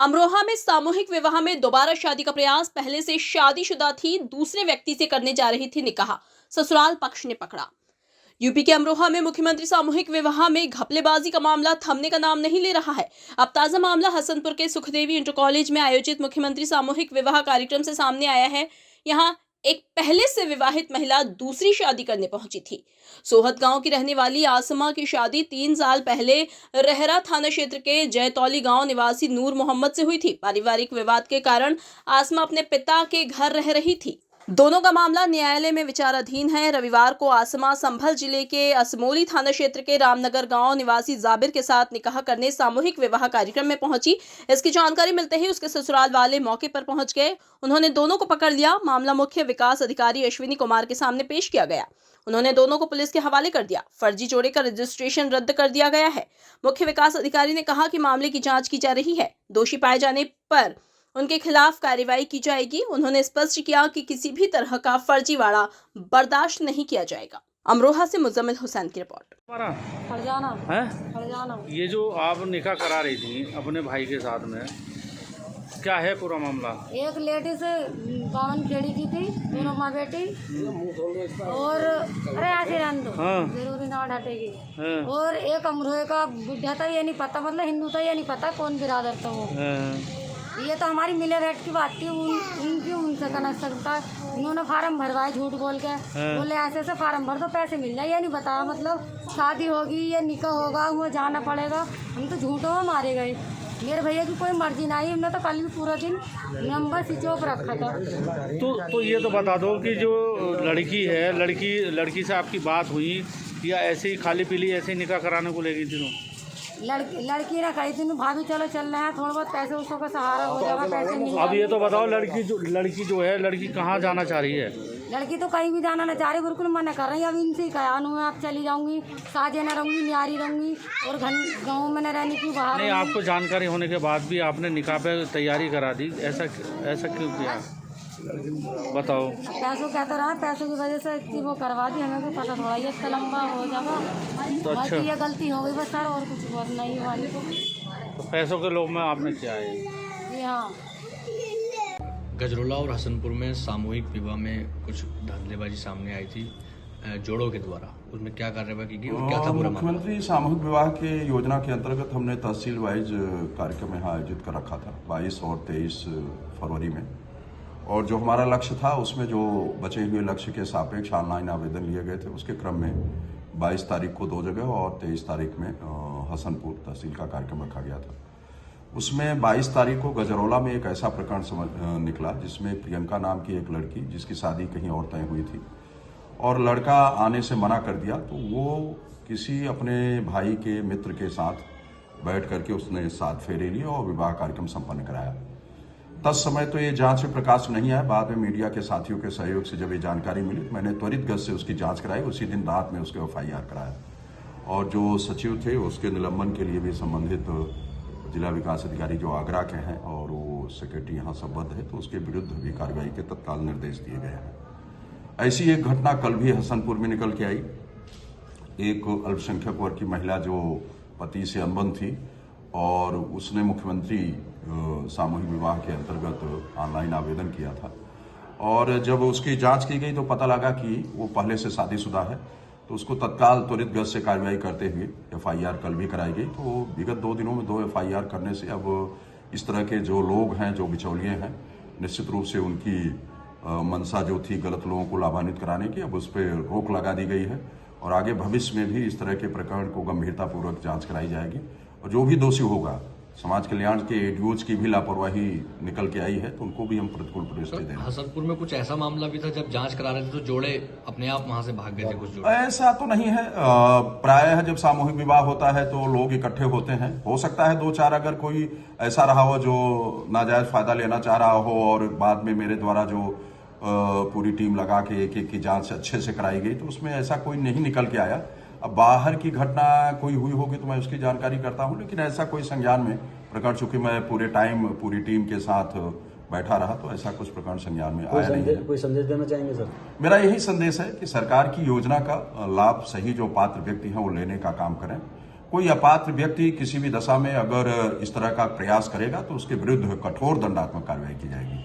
अमरोहा में सामूहिक विवाह में दोबारा शादी का प्रयास। पहले से शादीशुदा थी, दूसरे व्यक्ति से करने जा रही थी निकाह, ससुराल पक्ष ने पकड़ा। यूपी के अमरोहा में मुख्यमंत्री सामूहिक विवाह में घपलेबाजी का मामला थमने का नाम नहीं ले रहा है। अब ताजा मामला हसनपुर के सुखदेवी इंटर कॉलेज में आयोजित मुख्यमंत्री सामूहिक विवाह कार्यक्रम से सामने आया है। यहां एक पहले से विवाहित महिला दूसरी शादी करने पहुंची थी। सोहत गांव की रहने वाली आसमा की शादी 3 साल पहले रहरा थाना क्षेत्र के जयतौली गांव निवासी नूर मोहम्मद से हुई थी। पारिवारिक विवाद के कारण आसमा अपने पिता के घर रह रही थी। दोनों का मामला न्यायालय में विचाराधीन है। रविवार को आसमा संभल जिले के असमोली थाना क्षेत्र के रामनगर गांव निवासी जाबिर के साथ निकाह करने सामूहिक विवाह कार्यक्रम में पहुंची। इसकी जानकारी मिलते ही उसके ससुराल वाले मौके पर पहुंच गए। उन्होंने दोनों को पकड़ लिया। मामला मुख्य विकास अधिकारी अश्विनी कुमार के सामने पेश किया गया। उन्होंने दोनों को पुलिस के हवाले कर दिया। फर्जी जोड़े का रजिस्ट्रेशन रद्द कर दिया गया है। मुख्य विकास अधिकारी ने कहा कि मामले की जांच की जा रही है। दोषी पाए जाने पर उनके खिलाफ कार्रवाई की जाएगी। उन्होंने स्पष्ट किया कि किसी भी तरह का फर्जीवाड़ा बर्दाश्त नहीं किया जाएगा। अमरोहा से मुजम्मिल हुसैन की रिपोर्ट। फरजाना ये जो आप निकाह करा रही थी अपने भाई के साथ में, क्या है पूरा मामला? एक लेडी से 52 खेड़ी की थी, दोनों माँ बेटी, और अरे आशीर्वाद दो जरूरी ना हटेगी। और एक अमरोहे का बुढ़ा था, ये नहीं पता, मतलब हिंदू था, ये नहीं पता कौन बिरादर था वो। ये तो हमारी मिले रेट की बात थी, उनकी उनसे कनेक्ट सकता। उन्होंने फार्म भरवाए झूठ बोल के, बोले ऐसे ऐसे फार्म भर दो पैसे मिल जाए। ये नहीं बताया मतलब शादी होगी या निकाह होगा, वो जाना पड़ेगा। हम तो झूठों में मारे गए। मेरे भैया की कोई मर्जी नहीं, हमने तो कल भी पूरा दिन नंबर स्विच ऑफ रखा था। तो ये तो बता दो कि जो लड़की है, लड़की से आपकी बात हुई या ऐसे ही खाली पीली ऐसे ही निकाह कराने को ले गई थी? लड़की ना कही थी भाभी चलो चल रहे हैं, थोड़ा बहुत पैसे उसको का सहारा हो जाएगा, पैसे मिल। अब ये तो बताओ लड़की जो है लड़की कहाँ जाना चाह रही है? लड़की तो कहीं भी जाना ना चाह रही, बिल्कुल मना कर रही है। अब इनसे कयान हुआ, आप चली जाऊंगी, साजे न रहूंगी, न्यारी रहूंगी, और गाँव में न रहने की बाहर। नहीं, आपको जानकारी होने के बाद भी आपने निकाह पे तैयारी करा दी, ऐसा क्यों किया बताओ? पैसों क्या तो रहा, पैसों की वजह से इतनी वो करवा दी। हमें भी पता थोड़ा, ये इतना लंबा हो जाएगा तो अच्छा। ये गलती हो गई बस सर, और कुछ बात नहीं हुआ। तो पैसों के लोभ में आपने किया है? जी हाँ। गजरोला और हसनपुर में सामूहिक विवाह में कुछ धांधलीबाजी सामने आई थी जोड़ों के द्वारा, उसमें क्या कार्रवाई की और क्या था पूरा? मुख्यमंत्री सामूहिक विवाह के योजना के अंतर्गत हमने तहसील वाइज कार्यक्रम यहाँ आयोजित कर रखा था 22 और 23 फरवरी में। और जो हमारा लक्ष्य था उसमें जो बचे हुए लक्ष्य के सापेक्ष ऑनलाइन आवेदन लिए गए थे, उसके क्रम में 22 तारीख को 2 जगह और 23 तारीख में हसनपुर तहसील का कार्यक्रम रखा गया था। उसमें 22 तारीख को गजरौला में एक ऐसा प्रकरण निकला जिसमें प्रियंका नाम की एक लड़की, जिसकी शादी कहीं और तय हुई थी, और लड़का आने से मना कर दिया, तो वो किसी अपने भाई के मित्र के साथ बैठ करके उसने 7 फेरे लिए और विवाह कार्यक्रम संपन्न कराया। तत्समय तो ये जांच में प्रकाश नहीं आया। बाद में मीडिया के साथियों के सहयोग से जब ये जानकारी मिली तो मैंने त्वरित गति से उसकी जांच कराई। उसी दिन रात में उसके FIR कराया, और जो सचिव थे उसके निलंबन के लिए भी संबंधित जिला विकास अधिकारी जो आगरा के हैं और वो सेक्रेटरी यहाँ संबद्ध है, तो उसके विरुद्ध भी कार्रवाई के तत्काल निर्देश दिए गए हैं। ऐसी एक घटना कल भी हसनपुर में निकल के आई। एक अल्पसंख्यक वर्ग की महिला जो पति से अनबन थी, और उसने मुख्यमंत्री सामूहिक विवाह के अंतर्गत ऑनलाइन आवेदन किया था, और जब उसकी जांच की गई तो पता लगा कि वो पहले से शादीशुदा है, तो उसको तत्काल त्वरित गति से कार्रवाई करते हुए FIR कल भी कराई गई। तो विगत 2 दिनों में 2 FIR करने से अब इस तरह के जो लोग हैं, जो बिचौलिए हैं, निश्चित रूप से उनकी मंशा जो थी गलत लोगों को लाभान्वित कराने की, अब उस पर रोक लगा दी गई है, और आगे भविष्य में भी इस तरह के प्रकरण को गंभीरतापूर्वक जांच कराई जाएगी, और जो भी दोषी होगा, समाज कल्याण के ADOs की भी लापरवाही निकल के आई है तो उनको भी हम प्रतिकूल परिस्थिति देंगे। हसनपुर में कुछ ऐसा मामला भी था जब जांच करा रहे थे तो जोड़े अपने आप वहां से भाग गए थे कुछ जोड़े? ऐसा तो नहीं है। प्रायः जब सामूहिक विवाह होता है तो लोग इकट्ठे होते हैं। हो सकता है 2-4 अगर कोई ऐसा रहा हो जो नाजायज फायदा लेना चाह रहा हो, और बाद में मेरे द्वारा जो पूरी टीम लगा के एक की जांच अच्छे से कराई गई, तो उसमें ऐसा कोई नहीं निकल के आया। अब बाहर की घटना कोई हुई होगी तो मैं उसकी जानकारी करता हूं, लेकिन ऐसा कोई संज्ञान में प्रकरण, चूंकि मैं पूरे टाइम पूरी टीम के साथ बैठा रहा, तो ऐसा कुछ प्रकरण संज्ञान में आया नहीं है। कोई संदेश देना चाहेंगे सर? मेरा यही संदेश है कि सरकार की योजना का लाभ सही जो पात्र व्यक्ति हैं वो लेने का काम करें। कोई अपात्र व्यक्ति किसी भी दशा में अगर इस तरह का प्रयास करेगा तो उसके विरुद्ध कठोर दंडात्मक कार्रवाई की जाएगी।